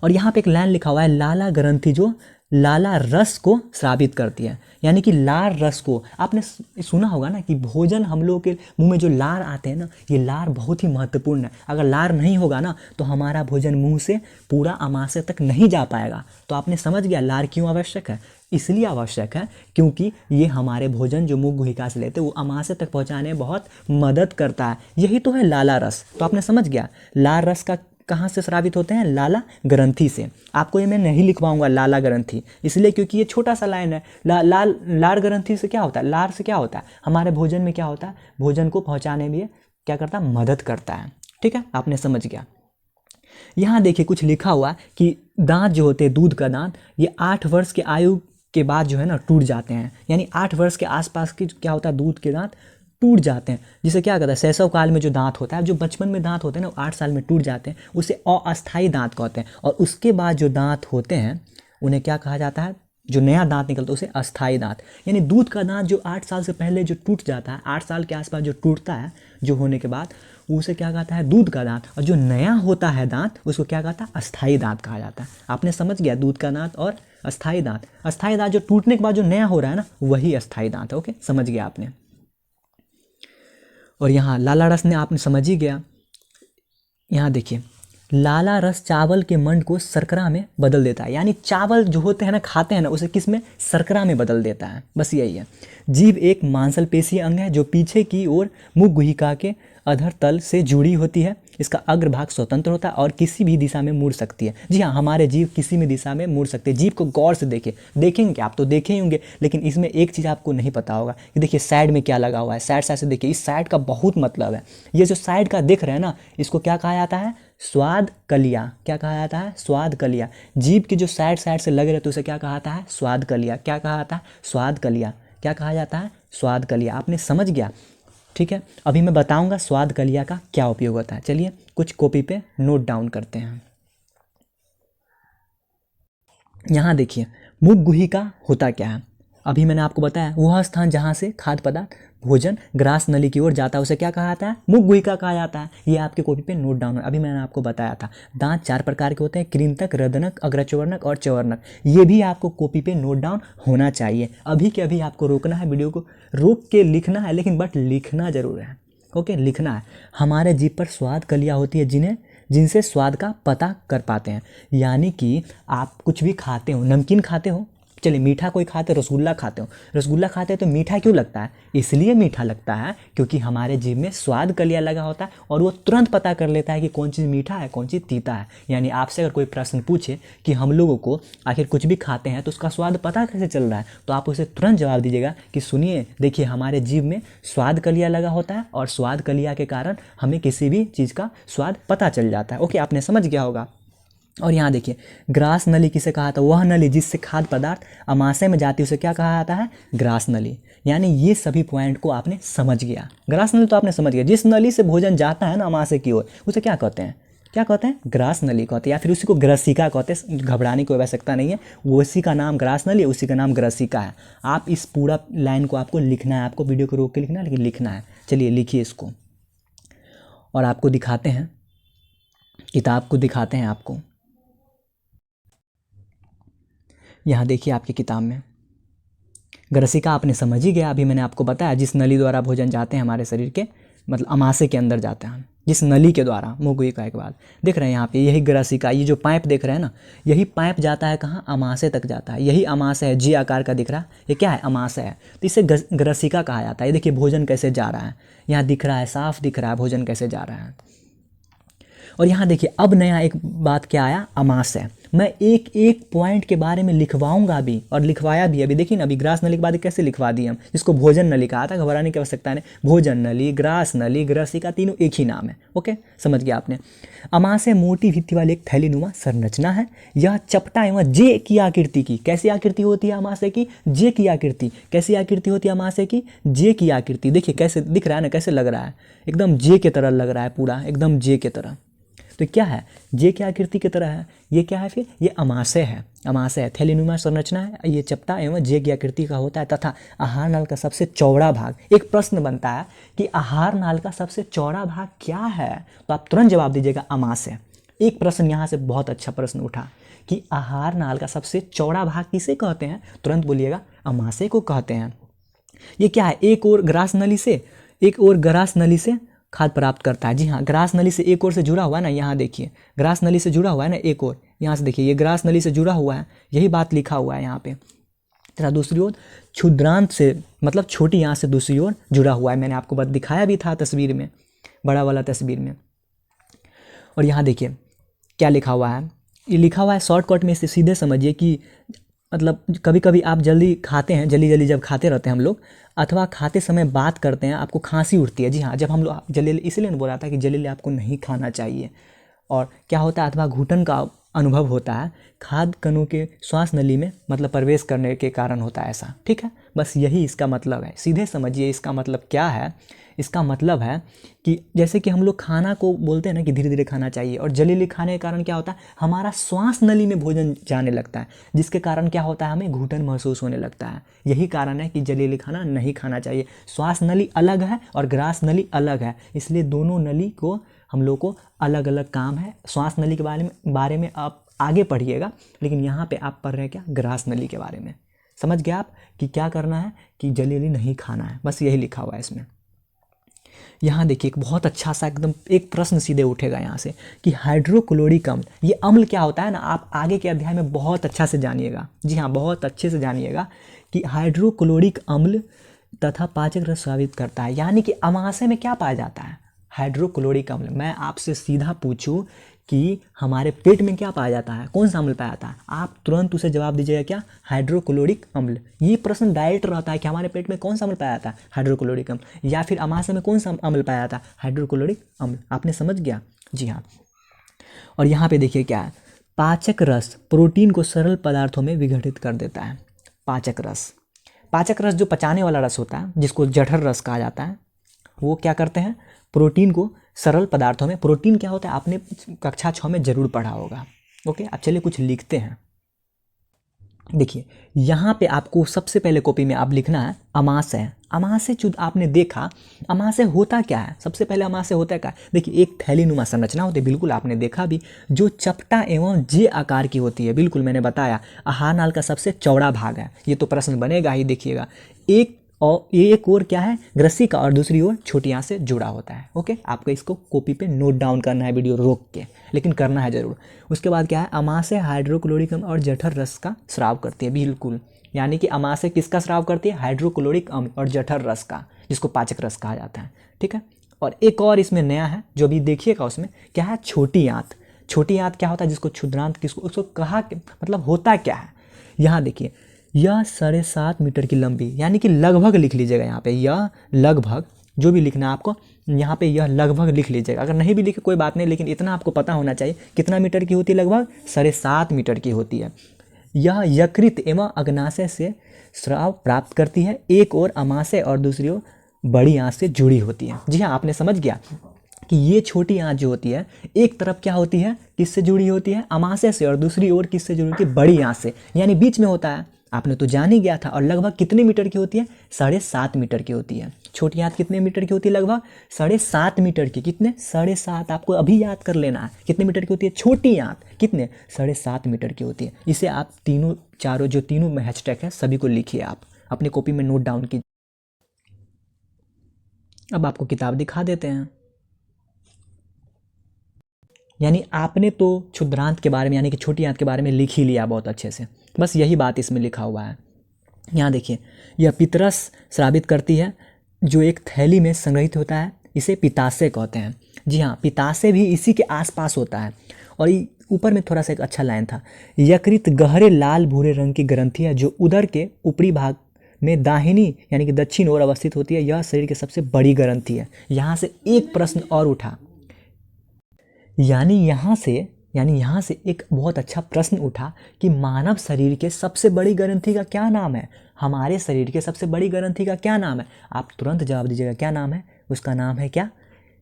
S1: और यहाँ पे एक लाइन लिखा हुआ है, लाला ग्रंथि जो लाला रस को स्रावित करती है, यानी कि लार रस को। आपने सुना होगा ना कि भोजन हम लोग के मुंह में जो लार आते हैं ना, ये लार बहुत ही महत्वपूर्ण है। अगर लार नहीं होगा ना तो हमारा भोजन मुंह से पूरा आमाशय तक नहीं जा पाएगा। तो आपने समझ गया लार क्यों आवश्यक है। इसलिए आवश्यक है क्योंकि ये हमारे भोजन जो मुख गुहिका से लेते हैं वो आमाशय तक पहुंचाने में बहुत मदद करता है। यही तो है लाला रस। तो आपने समझ गया लार रस का कहाँ से स्रावित होते हैं, लाला ग्रंथि से। आपको ये मैं नहीं लिखवाऊंगा लाला ग्रंथि, इसलिए क्योंकि ये छोटा सा लाइन है। लार ग्रंथि से क्या होता है, लार से क्या होता है, हमारे भोजन में क्या होता है, भोजन को पहुंचाने में क्या करता है, मदद करता है। ठीक है, आपने समझ गया। यहाँ देखिए कुछ लिखा हुआ कि दांत जो होते हैं, दूध का दांत, ये 8 वर्ष के आयु के बाद जो है ना टूट जाते हैं। यानी 8 वर्ष के आसपास की क्या होता है, दूध के दांत टूट जाते हैं। जिसे क्या कहता है, शैशव काल में जो दांत होता है, जो बचपन में दांत होते हैं ना, वो 8 साल में टूट जाते हैं, उसे अस्थायी दांत कहते हैं। और उसके बाद जो दांत होते हैं उन्हें क्या कहा जाता है, जो नया दांत निकलता है उसे अस्थायी दांत। यानी दूध का दांत जो 8 साल से पहले जो टूट जाता है, 8 साल के आसपास जो टूटता है, जो होने के बाद उसे क्या कहता है, दूध का दांत। और जो नया होता है दांत उसको क्या कहता है, अस्थायी दांत कहा जाता है। आपने समझ गया, दूध का दांत और अस्थायी दांत। अस्थायी दांत जो टूटने के बाद जो नया हो रहा है ना, वही अस्थायी दांत है। ओके, समझ गया आपने। और यहाँ लाला रस ने आपने समझ ही गया। यहाँ देखिए लाला रस चावल के मंड को शर्करा में बदल देता है। यानी चावल जो होते हैं ना, खाते हैं ना, उसे किस में, शर्करा में बदल देता है। बस यही है। जीभ एक मांसपेशीय अंग है जो पीछे की ओर मुख गुहिका के अधर तल से जुड़ी होती है, इसका अग्रभाग स्वतंत्र होता है और किसी भी दिशा में मुड़ सकती है। जी हाँ, हमारे जीभ किसी भी दिशा में मुड़ सकते हैं। जीभ को गौर से देखिए, देखेंगे आप तो देखे ही होंगे, लेकिन इसमें एक चीज़ आपको नहीं पता होगा कि देखिए साइड में क्या लगा हुआ है। साइड साइड से देखिए, इस साइड का बहुत मतलब है। ये जो साइड का दिख रहा है ना, इसको क्या कहा जाता है? स्वाद कलियाँ। क्या कहा जाता है? स्वाद कलियाँ। जीभ की जो साइड साइड से लगे रहते उसे क्या कहा जाता है? स्वाद कलियाँ। क्या कहा जाता है? स्वाद कलियाँ। क्या कहा जाता है? स्वाद कलियाँ। आपने समझ गया? ठीक है, अभी मैं बताऊंगा स्वाद कलिया का क्या उपयोग होता है। चलिए कुछ कॉपी पे नोट डाउन करते हैं। यहाँ देखिए, मुख गुहिका होता क्या है? अभी मैंने आपको बताया, वह स्थान जहाँ से खाद्य पदार्थ भोजन ग्रास नली की ओर जाता है उसे क्या कहा जाता है? मुख गुहिका कहा जाता है। ये आपके कॉपी पे नोट डाउन है। अभी मैंने आपको बताया था दांत 4 प्रकार के होते हैं, कृंतक, रदनक, अग्रचवर्णक और चवर्णक। ये भी आपको कॉपी पे नोट डाउन होना चाहिए। अभी के अभी आपको रोकना है, वीडियो को रोक के लिखना है, लेकिन बट लिखना जरूर है। ओके, लिखना है। हमारे जीभ पर स्वाद कलियाँ होती है जिनसे स्वाद का पता कर पाते हैं। यानी कि आप कुछ भी खाते हो, नमकीन खाते हो, चलिए मीठा कोई खाते हो, रसगुल्ला खाते हो, रसगुल्ला खाते हो तो मीठा क्यों लगता है? इसलिए मीठा लगता है क्योंकि हमारे जीभ में स्वाद कलिया लगा होता है और वो तुरंत पता कर लेता है कि कौन चीज़ मीठा है, कौन चीज़ तीता है। यानी आपसे अगर कोई प्रश्न पूछे कि हम लोगों को आखिर कुछ भी खाते हैं तो उसका स्वाद पता कैसे चल रहा है, तो आप उसे तुरंत जवाब दीजिएगा कि सुनिए, देखिए हमारे जीभ में स्वाद कलिया लगा होता है और स्वाद कलिया के कारण हमें किसी भी चीज़ का स्वाद पता चल जाता है। ओके, आपने समझ गया होगा। और यहाँ देखिए, ग्रास नली किसे कहा था? वह नली जिससे खाद्य पदार्थ अमाशय में जाती है उसे क्या कहा जाता है? ग्रास नली। यानी ये सभी पॉइंट को आपने समझ गया। ग्रास नली तो आपने समझ गया, जिस नली से भोजन जाता है ना अमाशय की ओर उसे क्या कहते हैं? क्या कहते हैं? ग्रास नली कहते हैं, या फिर उसी को ग्रसिका कहते हैं। घबराने की कोई आवश्यकता नहीं है, उसी का नाम ग्रास नली, उसी का नाम ग्रसिका है। आप इस पूरा लाइन को आपको लिखना है, आपको वीडियो को रोक के लिखना है, लेकिन लिखना है। चलिए लिखिए इसको और आपको दिखाते हैं, किताब को दिखाते हैं आपको। यहाँ देखिए आपकी किताब में ग्रसिका आपने समझ ही गया। अभी मैंने आपको बताया जिस नली द्वारा भोजन जाते हैं हमारे शरीर के, मतलब अमाशय के अंदर जाते हैं, जिस नली के द्वारा, मुँह गुहिका के बाद देख रहे हैं यहाँ पे, यही ग्रसिका, ये जो पाइप देख रहे हैं ना, यही पाइप जाता है कहाँ? अमाशय तक जाता है। यही अमाशय है, जी आकार का दिख रहा है, ये क्या है? अमाशय है। तो इसे ग्रसिका कहा जाता है। ये देखिए भोजन कैसे जा रहा है, यहाँ दिख रहा है, साफ दिख रहा है भोजन कैसे जा रहा है। और यहाँ देखिए अब नया एक बात क्या आया? अमाशय। मैं एक एक पॉइंट के बारे में लिखवाऊंगा भी और लिखवाया भी। अभी देखिए ना, अभी ग्रास नली के बाद कैसे लिखवा दिए हम, जिसको भोजन नली कहा था, घबराने की आवश्यकता नहीं। भोजन नली, ग्रास नली, ग्रसिका तीनों एक ही नाम है। ओके, समझ गया आपने। अमाशय मोटी भित्ति वाली एक थैलीनुमा संरचना है। यह चपटा एवं जे की आकृति की। कैसी आकृति होती है अमाशय की? जे की आकृति। कैसी आकृति होती है अमाशय की? जे की आकृति। देखिए कैसे दिख रहा है ना, कैसे लग रहा है, एकदम जे के तरह लग रहा है, पूरा एकदम जे के तरह। तो क्या है? जे की आकृति की तरह है। ये क्या है फिर? ये अमाशय है। अमाशय है, थैलीनुमा संरचना है, ये चपटा एवं जे की आकृति का होता है तथा आहार नाल का सबसे चौड़ा भाग। एक प्रश्न बनता है कि आहार नाल का सबसे चौड़ा भाग क्या है, तो आप तुरंत जवाब दीजिएगा अमाशय। एक प्रश्न यहाँ से बहुत अच्छा प्रश्न उठा कि आहार नाल का सबसे चौड़ा भाग किसे कहते हैं? तुरंत बोलिएगा अमाशय को कहते हैं। ये क्या है? एक और ग्रास नली से खाद्य प्राप्त करता है। जी हाँ, ग्रास नली से एक ओर से जुड़ा हुआ है ना, यहाँ देखिए ग्रास नली से जुड़ा हुआ है ना एक ओर, यहाँ से देखिए ये ग्रास नली से जुड़ा हुआ है, यही बात लिखा हुआ है यहाँ पे। तथा दूसरी ओर क्षुद्रांत से, मतलब छोटी यहाँ से दूसरी ओर जुड़ा हुआ है। मैंने आपको बात दिखाया भी था तस्वीर में, बड़ा वाला तस्वीर में। और यहाँ देखिए क्या लिखा हुआ है, ये लिखा हुआ है शॉर्टकट में, इसे सीधे समझिए कि मतलब कभी कभी आप जल्दी खाते हैं, जल्दी जब खाते रहते हैं हम लोग, अथवा खाते समय बात करते हैं, आपको खांसी उठती है। जी हाँ, जब हम लोग जलील, इसलिए बोला था कि जलील आपको नहीं खाना चाहिए। और क्या होता है? अथवा घुटन का अनुभव होता है, खाद्य कणों के श्वास नली में मतलब प्रवेश करने के कारण होता है ऐसा। ठीक है, बस यही इसका मतलब है। सीधे समझिए इसका मतलब क्या है। इसका मतलब है कि जैसे कि हम लोग खाना को बोलते हैं ना कि धीरे धीरे खाना चाहिए, और जलीली खाने के कारण क्या होता है? हमारा श्वास नली में भोजन जाने लगता है, जिसके कारण क्या होता है? हमें घुटन महसूस होने लगता है। यही कारण है कि जलीली खाना नहीं खाना चाहिए। श्वास नली अलग है और ग्रास नली अलग है, इसलिए दोनों नली को हम लोग को अलग अलग काम है। श्वास नली के बारे में आप आगे पढ़िएगा, लेकिन यहाँ पे आप पढ़ रहे हैं क्या? ग्रास नली के बारे में। समझ गए आप कि क्या करना है, कि जलीली नहीं खाना है, बस यही लिखा हुआ है इसमें। यहाँ देखिए एक बहुत अच्छा सा एकदम एक प्रश्न सीधे उठेगा यहाँ से कि हाइड्रोक्लोरिक अम्ल, ये अम्ल क्या होता है ना, आप आगे के अध्याय में बहुत अच्छा से जानिएगा। जी हाँ, बहुत अच्छे से जानिएगा कि हाइड्रोक्लोरिक अम्ल तथा पाचक रस स्रावित करता है। यानी कि अमाशय में क्या पाया जाता है? हाइड्रोक्लोरिक अम्ल। मैं आपसे सीधा पूछूं कि हमारे पेट में क्या पाया जाता है, कौन सा अम्ल पाया जाता है, आप तुरंत उसे जवाब दीजिएगा क्या, हाइड्रोक्लोरिक अम्ल। ये प्रश्न डायरेक्ट रहता है कि हमारे पेट में कौन सा अम्ल पाया जाता है, हाइड्रोक्लोरिक अम्ल। या फिर अमाशय में कौन सा अम्ल पाया जाता है, हाइड्रोक्लोरिक अम्ल। आपने समझ गया, जी हाँ। और यहाँ पे देखिए क्या है, पाचक रस प्रोटीन को सरल पदार्थों में विघटित कर देता है। पाचक रस, पाचक रस जो पचाने वाला रस होता है, जिसको जठर रस कहा जाता है, वो क्या करते हैं, प्रोटीन को सरल पदार्थों में। प्रोटीन क्या होता है आपने कक्षा 6 में जरूर पढ़ा होगा। ओके, अब चलिए कुछ लिखते हैं। देखिए यहाँ पे आपको सबसे पहले कॉपी में आप लिखना है अमाशय। अमाशय जो आपने देखा, अमाशय होता क्या है, सबसे पहले अमाशय होता क्या है, देखिए एक थैलीनुमा संरचना होती है, बिल्कुल आपने देखा भी, जो चपटा एवं जे आकार की होती है। बिल्कुल मैंने बताया, आहार नाल का सबसे चौड़ा भाग है। ये तो प्रश्न बनेगा ही, देखिएगा एक और क्या है, ग्रसी का, और दूसरी ओर छोटी आंत से जुड़ा होता है। ओके, आपको इसको कॉपी पे नोट डाउन करना है वीडियो रोक के, लेकिन करना है जरूर। उसके बाद क्या है, अमाशय हाइड्रोक्लोरिक अम्ल और जठर रस का स्राव करती है। बिल्कुल, यानी कि अमाशय किसका स्राव करती है, हाइड्रोक्लोरिक अम्ल और जठर रस का, जिसको पाचक रस कहा जाता है। ठीक है, और एक और इसमें नया है जो अभी देखिएगा, उसमें क्या है, छोटी आंत। छोटी आंत क्या होता है, जिसको क्षुद्रांत किसको, उसको कहा मतलब होता क्या है। यहाँ देखिए, यह 7.5 मीटर की लंबी, यानी कि लगभग लिख लीजिएगा यहाँ पे, यह लगभग, जो भी लिखना है आपको यहाँ पे यह लगभग लिख लीजिएगा। अगर नहीं भी लिखे कोई बात नहीं, लेकिन इतना आपको पता होना चाहिए कितना मीटर की होती है, लगभग 7.5 मीटर की होती है। यह यकृत एवं अग्नाशय से स्राव प्राप्त करती है, एक ओर अमाशय और दूसरी ओर बड़ी आंत से जुड़ी होती है। जी हाँ, आपने समझ गया कि ये छोटी आंत जो होती है, एक तरफ क्या होती है, किससे जुड़ी होती है, अमाशय से, और दूसरी ओर किससे जुड़ी होती है, बड़ी आंत से, यानी बीच में होता है। आपने तो जान ही गया था। और लगभग कितने मीटर की होती है, 7.5 मीटर की होती है। छोटी आंत कितने मीटर की होती है, लगभग 7.5 मीटर की। कितने, 7.5, आपको अभी याद कर लेना है कितने मीटर की होती है छोटी आंत, कितने, 7.5 मीटर की होती है। इसे आप तीनों चारों जो तीनों में हैशटैग है सभी को लिखिए, आप अपनी कॉपी में नोट डाउन कीजिए। अब आपको किताब दिखा देते हैं। यानी आपने तो क्षुद्रांत के बारे में, यानी कि छोटी आंत के बारे में लिख ही लिया बहुत अच्छे से, बस यही बात इसमें लिखा हुआ है। यहाँ देखिए, यह पितरस स्रावित करती है, जो एक थैली में संग्रहित होता है, इसे पिताशय कहते हैं। जी हाँ, पिताशय भी इसी के आसपास होता है। और ऊपर में थोड़ा सा एक अच्छा लाइन था, यकृत गहरे लाल भूरे रंग की ग्रंथि है, जो उदर के ऊपरी भाग में दाहिनी यानी कि दक्षिण ओर अवस्थित होती है। यह शरीर की सबसे बड़ी ग्रंथि है। यहाँ से एक प्रश्न और उठा, यानी यहाँ से एक बहुत अच्छा प्रश्न उठा कि मानव शरीर के सबसे बड़ी ग्रंथि का क्या नाम है, हमारे शरीर के सबसे बड़ी ग्रंथि का क्या नाम है। आप तुरंत जवाब दीजिएगा, क्या नाम है उसका, नाम है क्या,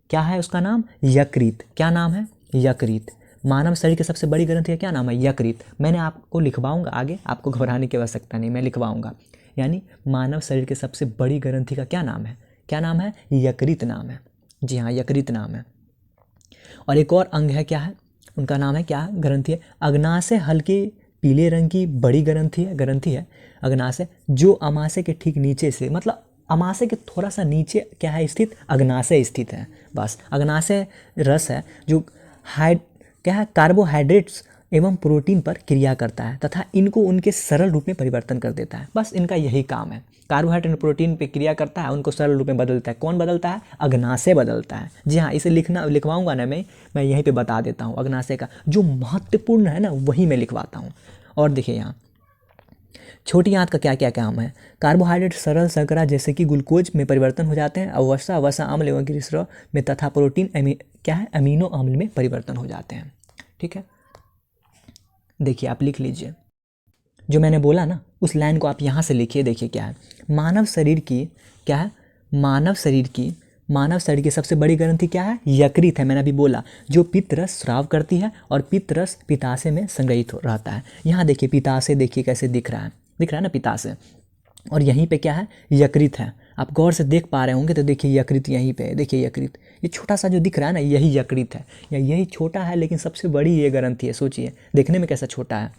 S1: क्या है उसका नाम, यकृत। क्या नाम है, यकृत। मानव शरीर की सबसे बड़ी ग्रंथि का क्या नाम है, यकृत। मैंने आपको लिखवाऊंगा आगे, आपको घबराने की आवश्यकता नहीं, मैं लिखवाऊंगा। यानी मानव शरीर के सबसे बड़ी ग्रंथि का क्या नाम है, क्या नाम है, यकृत नाम है। जी हाँ, यकृत नाम है। और एक और अंग है, क्या है उनका नाम है, क्या ग्रंथि है, अग्नाशय हल्के पीले रंग की बड़ी ग्रंथि है अग्नाशय, जो अमाशय के ठीक नीचे से, मतलब अमाशय के थोड़ा सा नीचे क्या है स्थित, अग्नाशय स्थित है। बस अग्नाशय रस है जो क्या है, कार्बोहाइड्रेट्स एवं प्रोटीन पर क्रिया करता है तथा इनको उनके सरल रूप में परिवर्तन कर देता है। बस इनका यही काम है, कार्बोहाइड्रेट प्रोटीन पे क्रिया करता है, उनको सरल रूप में बदलता है। कौन बदलता है, अग्नाशय बदलता है। जी हाँ, इसे लिखवाऊंगा ना मैं यहीं पे बता देता हूँ। अग्नाशय का जो महत्वपूर्ण है ना वही मैं लिखवाता हूँ। और देखिए यहाँ छोटी आंत का क्या क्या काम है, कार्बोहाइड्रेट सरल शर्करा जैसे कि ग्लूकोज में परिवर्तन हो जाते हैं, वसा अम्ल एवं ग्लिसरॉल में, तथा प्रोटीन क्या है, अमीनो अम्ल में परिवर्तन हो जाते हैं। ठीक है, देखिए आप लिख लीजिए जो मैंने बोला ना, उस लाइन को आप यहाँ से लिखिए। देखिए क्या है, मानव शरीर की क्या है, मानव शरीर की सबसे बड़ी ग्रंथि क्या है, यकृत है। मैंने अभी बोला, जो पित्तरस स्राव करती है और पित्तरस पिताशय में संग्रहित रहता है। यहाँ देखिए पिताशय, देखिए कैसे दिख रहा है ना पिताशय, और यहीं पे क्या है, यकृत है। आप गौर से देख पा रहे होंगे तो देखिए यकृत यहीं पे है। देखिए यकृत, ये छोटा सा जो दिख रहा है ना, यही यकृत है, या यही छोटा है लेकिन सबसे बड़ी ये ग्रंथि है। सोचिए देखने में कैसा छोटा है।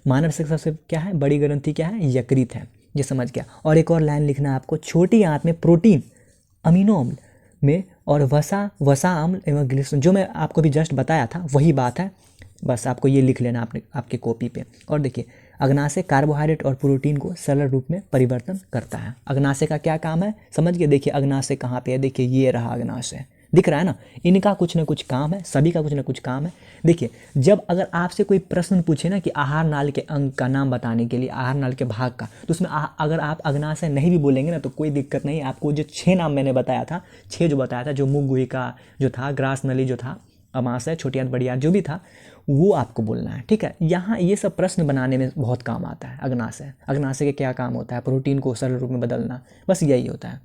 S1: मानव से सबसे क्या है, बड़ी ग्रंथि क्या है, यकृत है। ये समझ गया। और एक और लाइन लिखना है आपको, छोटी आंत में प्रोटीन अमीनो अम्ल में और वसा अम्ल एवं ग्लिसरॉल, जो मैं आपको भी जस्ट बताया था वही बात है। बस आपको ये लिख लेना आपके कॉपी पे। और देखिए अग्नाशय कार्बोहाइड्रेट और प्रोटीन को सरल रूप में परिवर्तन करता है। अग्नाशय का क्या काम है, समझ गए। देखिए अग्नाशय कहाँ पे है, देखिए ये रहा अग्नाशय, दिख रहा है ना, इनका कुछ ना कुछ काम है, सभी का कुछ ना कुछ काम है। देखिए, जब अगर आपसे कोई प्रश्न पूछे ना कि आहार नाल के अंग का नाम बताने के लिए, आहार नाल के भाग का, तो उसमें अगर आप अग्नाशय नहीं भी बोलेंगे ना तो कोई दिक्कत नहीं। आपको जो 6 नाम मैंने बताया था, 6 जो बताया था, जो मुख गुहिका जो था, ग्रास नली जो था, अमाशय, छोटी आंत बड़ी आंत जो भी था, वो आपको बोलना है, ठीक है। यहाँ ये सब प्रश्न बनाने में बहुत काम आता है। अग्नाशय, अग्नाशय के क्या काम होता है? प्रोटीन को सरल रूप में बदलना, बस यही होता है।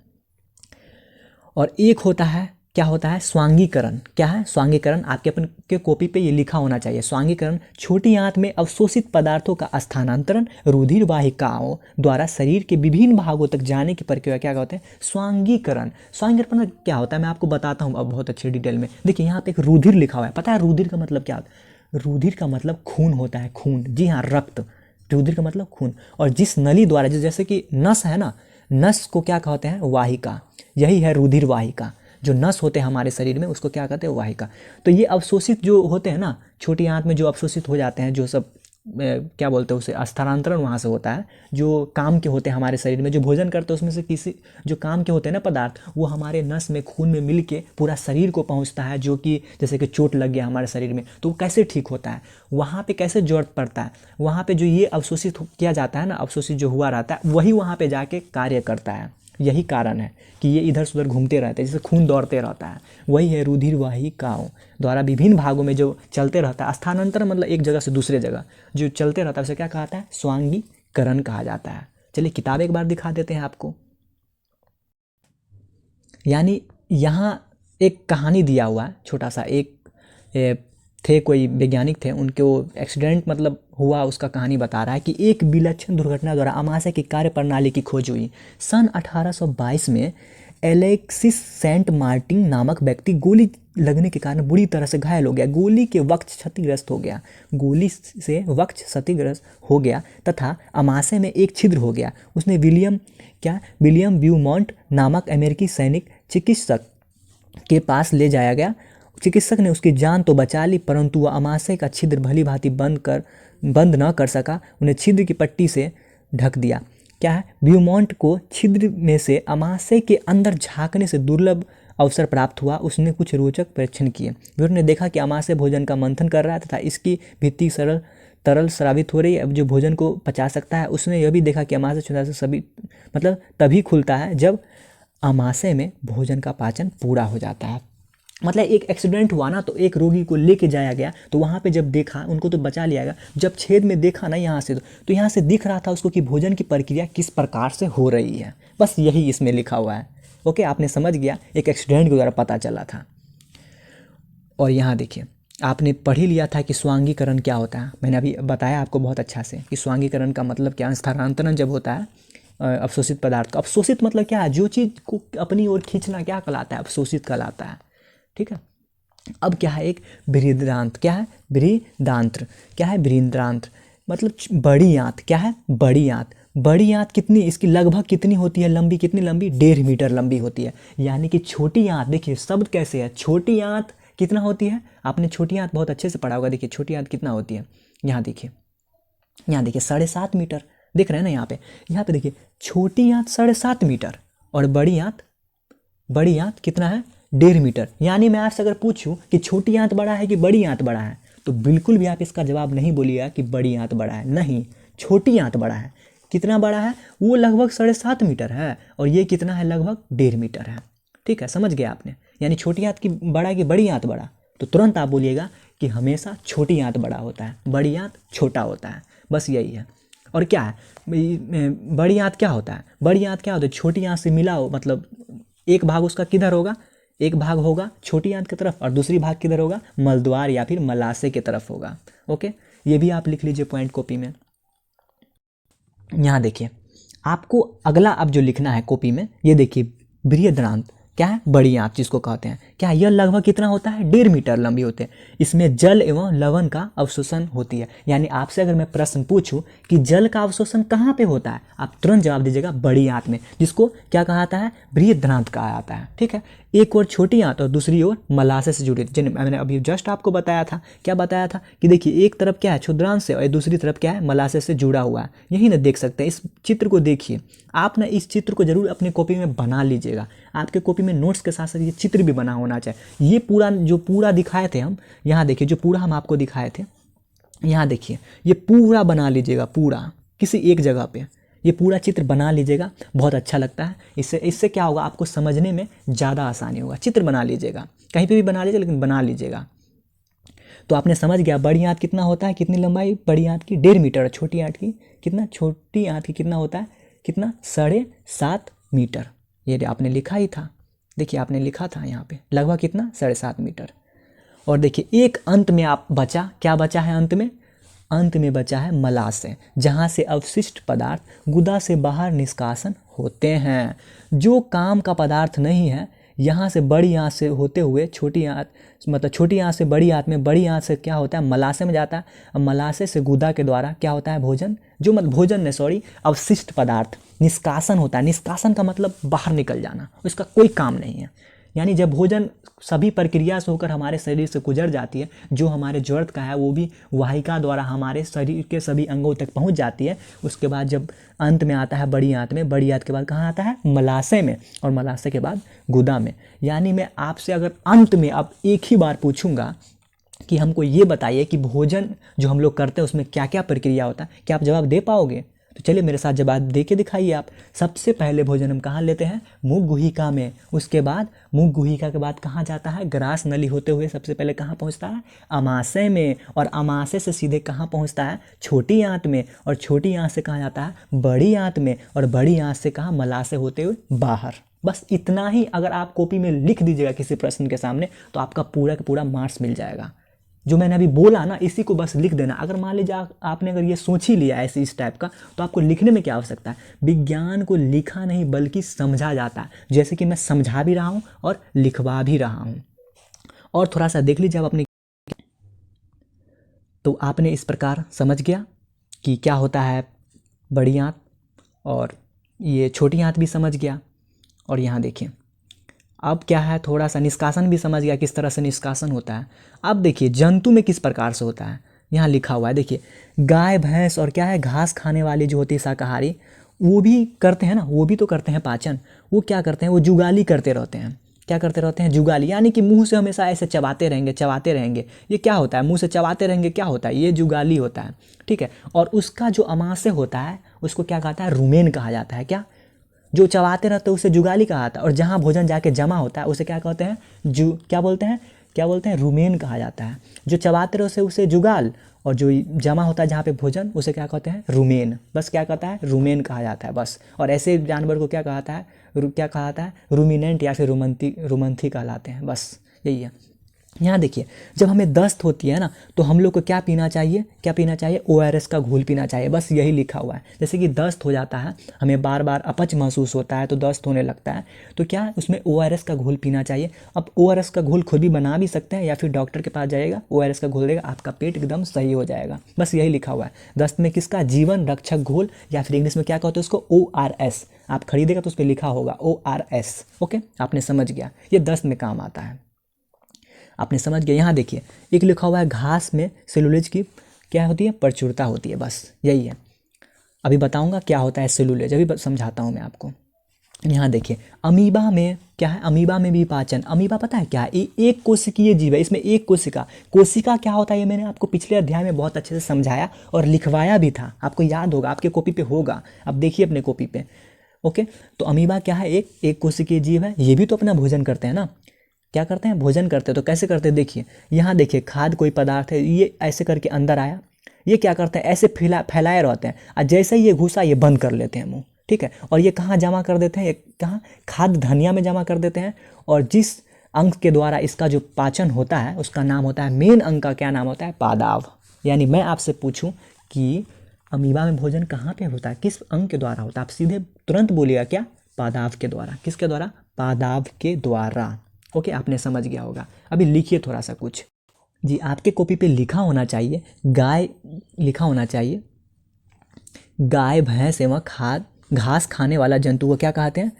S1: और एक होता है, क्या होता है? स्वांगीकरण। क्या है स्वांगीकरण? आपके अपन के कॉपी पे ये लिखा होना चाहिए। स्वांगीकरण छोटी आंत में अवशोषित पदार्थों का स्थानांतरण रुधिर वाहिकाओं द्वारा शरीर के विभिन्न भागों तक जाने की प्रक्रिया क्या कहते हैं? स्वांगीकरण। स्वांगीकरण मतलब क्या होता है मैं आपको बताता हूँ अब बहुत अच्छे डिटेल में। देखिए यहाँ पे एक रुधिर लिखा हुआ है, पता है रुधिर का मतलब क्या होता है? रुधिर का मतलब खून होता है, खून। जी हाँ, रक्त। रुधिर का मतलब खून। और जिस नली द्वारा, जैसे कि नस है ना, नस को क्या कहते हैं? वाहिका। यही है रुधिर वाहिका। जो नस होते हैं हमारे शरीर में उसको क्या कहते हैं? वाहिका। तो ये अवशोषित जो होते हैं ना, छोटी आंत में जो अवशोषित हो जाते हैं, जो सब क्या बोलते हैं उसे, स्थानांतरण वहाँ से होता है। जो काम के होते हैं हमारे शरीर में, जो भोजन करते हैं उसमें से किसी जो काम के होते हैं ना पदार्थ, वो हमारे नस में, खून में मिल के पूरा शरीर को पहुँचता है। जो कि जैसे कि चोट लग गया हमारे शरीर में तो वो कैसे ठीक होता है, वहाँ पे कैसे जरूरत पड़ता है, वहाँ पे जो ये अवशोषित किया जाता है ना, अवशोषित जो हुआ रहता है वही वहाँ पे जाके कार्य करता है। यही कारण है कि ये इधर से उधर घूमते रहते हैं, जैसे खून दौड़ते रहता है। वही है रुधिर वाहिकाओं द्वारा विभिन्न भागों में जो चलते रहता है। स्थानांतरण मतलब एक जगह से दूसरे जगह जो चलते रहता है उसे क्या कहता है? स्वांगीकरण कहा जाता है। चलिए किताब एक बार दिखा देते हैं आपको। यानी यहाँ एक कहानी दिया हुआ है छोटा सा। एक थे, कोई वैज्ञानिक थे, उनको एक्सीडेंट मतलब हुआ, उसका कहानी बता रहा है कि एक विलक्षण दुर्घटना द्वारा अमाशय की कार्य प्रणाली की खोज हुई। सन 1822 में एलेक्सिस सेंट मार्टिन नामक व्यक्ति गोली लगने के कारण बुरी तरह से घायल हो गया। गोली के वक्त क्षतिग्रस्त हो गया, गोली से वक्त क्षतिग्रस्त हो गया तथा अमाशय में एक छिद्र हो गया। उसने विलियम ब्यूमॉन्ट नामक अमेरिकी सैनिक चिकित्सक के पास ले जाया गया। चिकित्सक ने उसकी जान तो बचा ली, परंतु वह अमाशय का छिद्र भली भांति बंद न कर सका। उन्हें छिद्र की पट्टी से ढक दिया। क्या है? ब्यूमॉन्ट को छिद्र में से अमाशय के अंदर झांकने से दुर्लभ अवसर प्राप्त हुआ। उसने कुछ रोचक परीक्षण किए। उन्होंने देखा कि अमाशय भोजन का मंथन कर रहा है तथा इसकी भित्ति तरल स्रावित हो रही है, अब जो भोजन को पचा सकता है। उसने यह भी देखा कि अमाशय क्षमता से सभी मतलब तभी खुलता है जब अमाशय में भोजन का पाचन पूरा हो जाता है। मतलब एक एक्सीडेंट हुआ ना, तो एक रोगी को लेके जाया गया, तो वहाँ पे जब देखा, उनको तो बचा लिया गया, जब छेद में देखा ना यहाँ से, तो यहाँ से दिख रहा था उसको कि भोजन की प्रक्रिया किस प्रकार से हो रही है। बस यही इसमें लिखा हुआ है। ओके, आपने समझ गया, एक एक्सीडेंट के द्वारा पता चला था। और यहाँ देखिए, आपने पढ़ ही लिया था कि स्वांगीकरण क्या होता है। मैंने अभी बताया आपको बहुत अच्छा से कि स्वांगीकरण का मतलब क्या है। स्थानांतरण जब होता है अवशोषित पदार्थ का, अवशोषित मतलब क्या है? जो चीज़ को अपनी ओर खींचना क्या कहलाता है? अवशोषित कहलाता है, ठीक है। अब क्या है? एक बृहदांत्र। क्या है? बृहदांत्र। क्या है? बृहदांत्र मतलब बड़ी आंत। क्या है? बड़ी आंत। बड़ी आंत कितनी, इसकी लगभग कितनी होती है लंबी? कितनी लंबी? 1.5 मीटर लंबी होती है। यानी कि छोटी आंत, देखिए शब्द कैसे है, छोटी आंत कितना होती है? आपने छोटी आंत बहुत अच्छे से पढ़ा होगा। देखिए छोटी आंत कितना होती है, यहाँ देखिए, यहाँ देखिए 7.5 मीटर दिख रहे हैं ना यहाँ पे देखिए, छोटी आंत 7.5 मीटर और बड़ी आंत कितना है? 1.5 मीटर। यानी मैं आपसे अगर पूछूं कि छोटी आंत बड़ा है कि बड़ी आंत बड़ा है, तो बिल्कुल भी आप इसका जवाब नहीं बोलिएगा कि बड़ी आंत बड़ा है, नहीं, छोटी आंत बड़ा है। कितना बड़ा है? वो लगभग 7.5 मीटर है और ये कितना है? लगभग 1.5 मीटर है। ठीक है, समझ गया आपने। यानी छोटी आंत की बड़ा कि बड़ी आंत बड़ा, तो तुरंत आप बोलिएगा कि हमेशा छोटी आंत बड़ा होता है, बड़ी आंत छोटा होता है, बस यही है। और क्या है बड़ी आंत? क्या होता है बड़ी आंत? क्या होता है? छोटी आंत से मिला हो, मतलब एक भाग उसका किधर होगा? एक भाग होगा छोटी आंत की तरफ और दूसरी भाग किधर होगा? मलद्वार या फिर मलाशय की तरफ होगा। ओके, ये भी आप लिख लीजिए पॉइंट कॉपी में। यहाँ देखिए, आपको अगला अब जो लिखना है कॉपी में, ये देखिए बृहदांत। क्या है? बड़ी आंत जिसको कहते हैं। क्या यह लगभग कितना होता है? 1.5 मीटर लंबी होते हैं। इसमें जल एवं लवण का अवशोषण होती है। यानी आपसे अगर मैं प्रश्न पूछूं कि जल का अवशोषण कहाँ पे होता है, आप तुरंत जवाब दीजिएगा बड़ी आंत में, जिसको क्या कहा जाता है? बृहदांत कहा जाता है। ठीक है, एक ओर छोटी आंत और दूसरी ओर मलाशय से जुड़ी, जिन मैंने अभी जस्ट आपको बताया था। क्या बताया था कि देखिए एक तरफ क्या है क्षुद्रांश से और दूसरी तरफ क्या है मलाशय से जुड़ा हुआ है। यही ना देख सकते हैं, इस चित्र को देखिए आप ना, इस चित्र को जरूर अपनी कॉपी में बना लीजिएगा। आपके कॉपी में नोट्स के साथ साथ ये चित्र भी बना होना चाहिए। ये पूरा जो पूरा दिखाए थे हम, यहाँ देखिए जो पूरा हम आपको दिखाए थे, यहाँ देखिए ये पूरा बना लीजिएगा, पूरा किसी एक जगह पे ये पूरा चित्र बना लीजिएगा, बहुत अच्छा लगता है। इससे क्या होगा, आपको समझने में ज़्यादा आसानी होगा। चित्र बना लीजिएगा, कहीं पे भी बना लीजिएगा लेकिन बना लीजिएगा। तो आपने समझ गया बड़ी आंत कितना होता है, कितनी लंबाई बड़ी आंत की 1.5 मीटर, छोटी आंत की कितना, छोटी आंत की कितना होता है, कितना 7.5 मीटर। ये आपने लिखा ही था, देखिए आपने लिखा था यहाँ पे लगभग कितना 7.5 मीटर। और देखिए एक अंत में आप बचा, क्या बचा है अंत में, अंत में बचा है मलाशय, जहाँ से अवशिष्ट पदार्थ गुदा से बाहर निष्कासन होते हैं। जो काम का पदार्थ नहीं है, यहाँ से बड़ी आंत से होते हुए छोटी आंत, मतलब छोटी आंत से बड़ी आंत में, बड़ी आंत से क्या होता है मलाशय में जाता है, और मलाशय से गुदा के द्वारा क्या होता है भोजन, जो मतलब भोजन ने सॉरी अवशिष्ट पदार्थ निष्कासन होता है। निष्कासन का मतलब बाहर निकल जाना, उसका कोई काम नहीं है। यानी जब भोजन सभी प्रक्रिया से होकर हमारे शरीर से गुजर जाती है, जो हमारे जरूरत का है वो भी वाहिका द्वारा हमारे शरीर के सभी अंगों तक पहुंच जाती है। उसके बाद जब अंत में आता है बड़ी आंत में, बड़ी आंत के बाद कहाँ आता है मलाशय में, और मलाशय के बाद गुदा में। यानी मैं आपसे अगर अंत में अब एक ही बार पूछूंगा कि हमको ये बताइए कि भोजन जो हम लोग करते हैं उसमें क्या क्या प्रक्रिया होता है, क्या आप जवाब दे पाओगे? तो चलिए मेरे साथ जवाब दे के दिखाइए आप। सबसे पहले भोजन हम कहाँ लेते हैं, मुख गुहिका में। उसके बाद मुख गुहिका के बाद कहाँ जाता है, ग्रास नली होते हुए सबसे पहले कहाँ पहुँचता है, अमाशय में, और अमाशय से सीधे कहाँ पहुँचता है, छोटी आंत में, और छोटी आंत से कहाँ जाता है, बड़ी आंत में, और बड़ी आंत से कहाँ, मलाशय होते हुए बाहर। बस इतना ही अगर आप कॉपी में लिख दीजिएगा किसी प्रश्न के सामने, तो आपका पूरा का पूरा मार्क्स मिल जाएगा। जो मैंने अभी बोला ना, इसी को बस लिख देना। अगर मान लीजिए आपने अगर ये सोच ही लिया ऐसे इस टाइप का, तो आपको लिखने में क्या आवश्यकता है। विज्ञान को लिखा नहीं बल्कि समझा जाता है, जैसे कि मैं समझा भी रहा हूँ और लिखवा भी रहा हूँ। और थोड़ा सा देख लीजिए आप अपने, तो आपने इस प्रकार समझ गया कि क्या होता है बड़ी आंत, और ये छोटी आंत भी समझ गया। और यहाँ देखिए अब क्या है, थोड़ा सा निष्कासन भी समझ गया, किस तरह से निष्कासन होता है। अब देखिए जंतु में किस प्रकार से होता है, यहाँ लिखा हुआ है देखिए, गाय भैंस और क्या है घास खाने वाली जो होती है शाकाहारी, वो भी करते हैं ना, वो भी तो करते हैं पाचन। वो क्या करते हैं, वो जुगाली करते रहते हैं। क्या करते रहते हैं, जुगाली, यानी कि मुंह से हमेशा ऐसे चबाते रहेंगे चबाते रहेंगे। ये क्या होता है, मुंह से चबाते रहेंगे, क्या होता है, ये जुगाली होता है। ठीक है, और उसका जो अमाशय होता है उसको क्या कहता है, रुमेन कहा जाता है। क्या, जो चबाते रहते हैं उसे जुगाली कहा जाता है, और जहाँ भोजन जाके जमा होता है उसे क्या कहते हैं, क्या बोलते हैं, रुमेन कहा जाता है। जो चबाते रहते उसे जुगाल, और जो जमा होता है जहाँ पे भोजन उसे क्या कहते हैं, रुमेन। बस क्या कहता है, रुमेन कहा जाता है बस। और ऐसे जानवर को क्या कहता है, रुमिनेंट या फिर रुमंथी कहलाते हैं, बस यही है। यहाँ देखिए जब हमें दस्त होती है ना, तो हम लोग को क्या पीना चाहिए, ORS का घोल पीना चाहिए, बस यही लिखा हुआ है। जैसे कि दस्त हो जाता है, हमें बार बार अपच महसूस होता है, तो दस्त होने लगता है, तो क्या उसमें ORS का घोल पीना चाहिए। अब ORS का घोल खुद भी बना भी सकते हैं, या फिर डॉक्टर के पास जाइएगा, ORS का घोल देगा, आपका पेट एकदम सही हो जाएगा। बस यही लिखा हुआ है। दस्त में किसका, जीवन रक्षक घोल, या फिर इंग्लिश में क्या कहते हैं उसको, ORS। आप खरीदेगा तो उस पर लिखा होगा ORS। ओके, आपने समझ गया, ये दस्त में काम आता है, आपने समझ गया। यहाँ देखिए एक लिखा हुआ है, घास में सेलुलोज की क्या होती है, प्रचुरता होती है, बस यही है। अभी बताऊंगा क्या होता है सेलुलोज, अभी समझाता हूँ मैं आपको। यहाँ देखिए अमीबा में क्या है, अमीबा में भी पाचन। अमीबा पता है क्या है, ये एक कोशिकीय जीव है, इसमें एक कोशिका क्या होता है, ये मैंने आपको पिछले अध्याय में बहुत अच्छे से समझाया और लिखवाया भी था, आपको याद होगा, आपके कॉपी पे होगा, अब देखिए अपने कॉपी पे। ओके, तो अमीबा क्या है, एक कोशिकीय जीव है। ये भी तो अपना भोजन करते हैं ना, क्या करते हैं, भोजन करते हैं। तो कैसे करते हैं, देखिए यहाँ देखिए, खाद कोई पदार्थ है, ये ऐसे करके अंदर आया, ये क्या करते हैं, ऐसे फैलाए रहते हैं, और जैसे ही ये घुसा ये बंद कर लेते हैं मुंह। ठीक है, और ये कहाँ जमा कर देते हैं, ये कहाँ, खाद्य धनिया में जमा कर देते हैं। और जिस अंग के द्वारा इसका जो पाचन होता है उसका नाम होता है, मेन अंग का क्या नाम होता है, पादाव। यानी मैं आपसे पूछूं कि अमीबा में भोजन कहाँ पे होता है, किस अंग के द्वारा होता है, आप सीधे तुरंत बोलिएगा क्या, पादाव के द्वारा। किसके द्वारा, पादाव के द्वारा। ओके, आपने समझ गया होगा। अभी लिखिए थोड़ा सा कुछ जी, आपके कॉपी पे लिखा होना चाहिए गाय, लिखा होना चाहिए गाय भैंस एवं घास खाने वाला जंतु को क्या कहते हैं,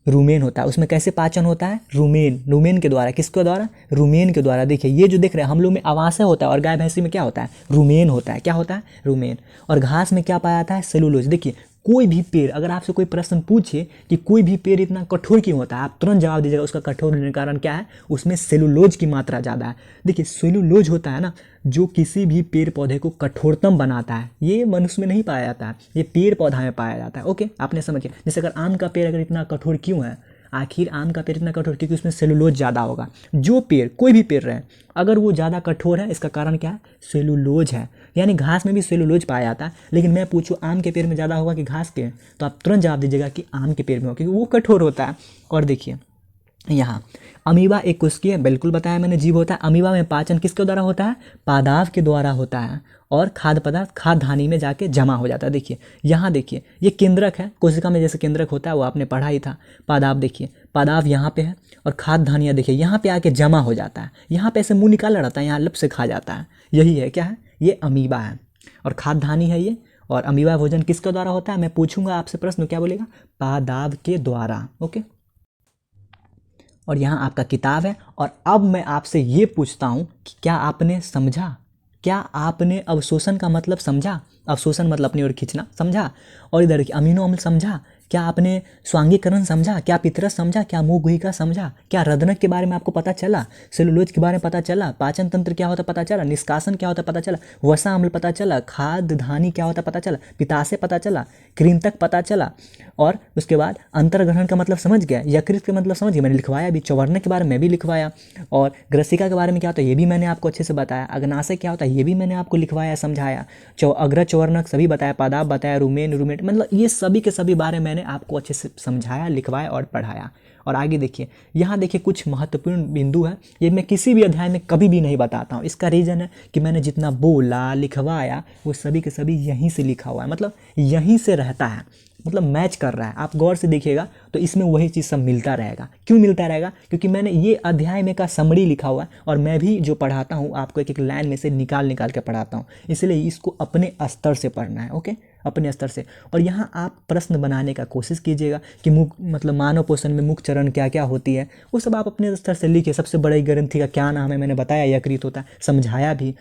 S1: रूमेन होता है। उसमें कैसे पाचन होता है? रूमेन के द्वारा। किसके द्वारा? रूमेन के द्वारा। देखिए ये जो देख रहे हैं, हम लोग में आवाशय होता है और गाय भैंसी में क्या होता है? रूमेन होता है। क्या होता है? रूमेन। और घास में क्या पाया जाता है? सेलुलोज। देखिए कोई भी पेड़, अगर आपसे कोई प्रश्न पूछे कि कोई भी पेड़ इतना कठोर क्यों होता है, आप तुरंत जवाब दीजिएगा उसका कठोर होने का कारण क्या है? उसमें सेलुलोज की मात्रा ज़्यादा है। देखिए सेलुलोज होता है ना, जो किसी भी पेड़ पौधे को कठोरतम बनाता है। ये मनुष्य में नहीं पाया जाता है, ये पेड़ पौधा में पाया जाता है। ओके, आपने समझिए। जैसे अगर आम का पेड़ अगर इतना कठोर क्यों है, आखिर आम का पेड़ इतना कठोर क्योंकि उसमें सेलुलोज ज़्यादा होगा। जो पेड़, कोई भी पेड़ रहे, अगर वो ज़्यादा कठोर है, इसका कारण क्या है? सेलुलोज है। यानी घास में भी सेलुलोज पाया जाता है। लेकिन मैं पूछूं आम के पेड़ में ज़्यादा होगा कि घास के, तो आप तुरंत जवाब दीजिएगा कि आम के पेड़ में होगा, क्योंकि वो कठोर होता है। और देखिए यहाँ अमीबा एक कोशिकीय है, बिल्कुल बताया मैंने, जीव होता है। अमीबा में पाचन किसके द्वारा होता है? पादाव के द्वारा होता है। और खाद्य पदार्थ खाद्यधानी में जाके जमा हो जाता है। देखिए यहाँ देखिए, ये केंद्रक है, कोशिका में जैसे केंद्रक होता है वो आपने पढ़ा ही था। पादाव देखिए, पादाव यहाँ पे है और खाद्यधानियाँ देखिए यहाँ पे आके जमा हो जाता है। यहाँ पे ऐसे मुँह निकाला रहता है, यहाँ लब से खा जाता है। यही है, क्या है? ये अमीबा है और खाद्यधानी है ये। और अमीबा भोजन किसके द्वारा होता है? मैं पूछूंगा आपसे प्रश्न, क्या बोलेगा? पादाव के द्वारा। ओके, और यहाँ आपका किताब है। और अब मैं आपसे ये पूछता हूँ कि क्या आपने समझा? क्या आपने अवशोषण का मतलब समझा? अवशोषण मतलब अपनी ओर खींचना, समझा? और इधर अमीनो अम्ल समझा? क्या आपने स्वांगीकरण समझा? क्या पितरस समझा? क्या मुँह गुहिका समझा? क्या रदनक के बारे में आपको पता चला? सेलुलोज के बारे में पता चला? पाचन तंत्र क्या होता पता चला? निष्कासन क्या होता पता चला? वसा अम्ल पता चला? खाद्यधानी क्या होता पता चला? पिताशय पता चला? कृंतक पता चला? और उसके बाद अंतर्ग्रहण का मतलब समझ गया? यकृत का मतलब समझ गया? मैंने लिखवाया भी। चौवर्णक के बारे में भी लिखवाया। और ग्रसिका के बारे में क्या होता है ये भी मैंने आपको अच्छे से बताया। अग्नाशय क्या होता है ये भी मैंने आपको लिखवाया, समझाया। अग्र चौवर्णक सभी बताया, पादाब बताया, रूमेन, मतलब ये सभी के सभी बारे में मैंने आपको अच्छे से समझाया, लिखवाया और पढ़ाया। और आगे देखिए, यहाँ देखिए कुछ महत्वपूर्ण बिंदु है, ये मैं किसी भी अध्याय में कभी भी नहीं बताता हूँ। इसका रीज़न है कि मैंने जितना बोला, लिखवाया, वो सभी के सभी यहीं से लिखा हुआ है, मतलब यहीं से रहता है, मतलब मैच कर रहा है। आप गौर से देखिएगा तो इसमें वही चीज़ सब मिलता रहेगा। क्यों मिलता रहेगा? क्योंकि मैंने ये अध्याय में का समरी लिखा हुआ है और मैं भी जो पढ़ाता हूँ आपको एक एक लाइन में से निकाल के पढ़ाता हूँ, इसलिए इसको अपने स्तर से पढ़ना है। ओके, अपने स्तर से। और यहाँ आप प्रश्न बनाने का कोशिश कीजिएगा कि मतलब मानव पोषण में मुख्य चरण क्या क्या होती है, वो सब आप अपने स्तर से लिखिए। सबसे बड़ी ग्रंथि का क्या नाम है मैंने बताया, यकृत होता है, समझाया भी।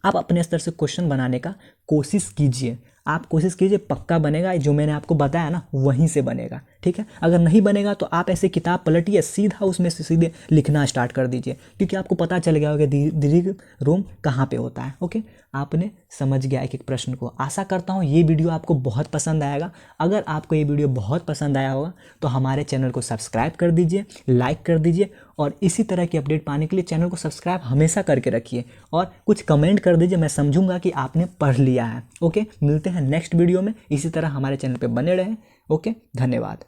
S1: आप अपने स्तर से क्वेश्चन बनाने का कोशिश कीजिए। आप कोशिश कीजिए, पक्का बनेगा। जो मैंने आपको बताया ना वहीं से बनेगा, ठीक है? अगर नहीं बनेगा तो आप ऐसे किताब पलटिए, सीधा उसमें से सीधे लिखना स्टार्ट कर दीजिए, क्योंकि आपको पता चल गया होगा दीर्घ रोम कहाँ पे होता है। ओके, आपने समझ गया एक एक प्रश्न को। आशा करता हूँ ये वीडियो आपको बहुत पसंद आएगा। अगर आपको ये वीडियो बहुत पसंद आया होगा तो हमारे चैनल को सब्सक्राइब कर दीजिए, लाइक कर दीजिए, और इसी तरह की अपडेट पाने के लिए चैनल को सब्सक्राइब हमेशा करके रखिए, और कुछ कमेंट कर दीजिए, मैं समझूंगा कि आपने पढ़ लिया है। ओके, मिलते हैं नेक्स्ट वीडियो में। इसी तरह हमारे चैनल पे बने रहें। ओके, धन्यवाद।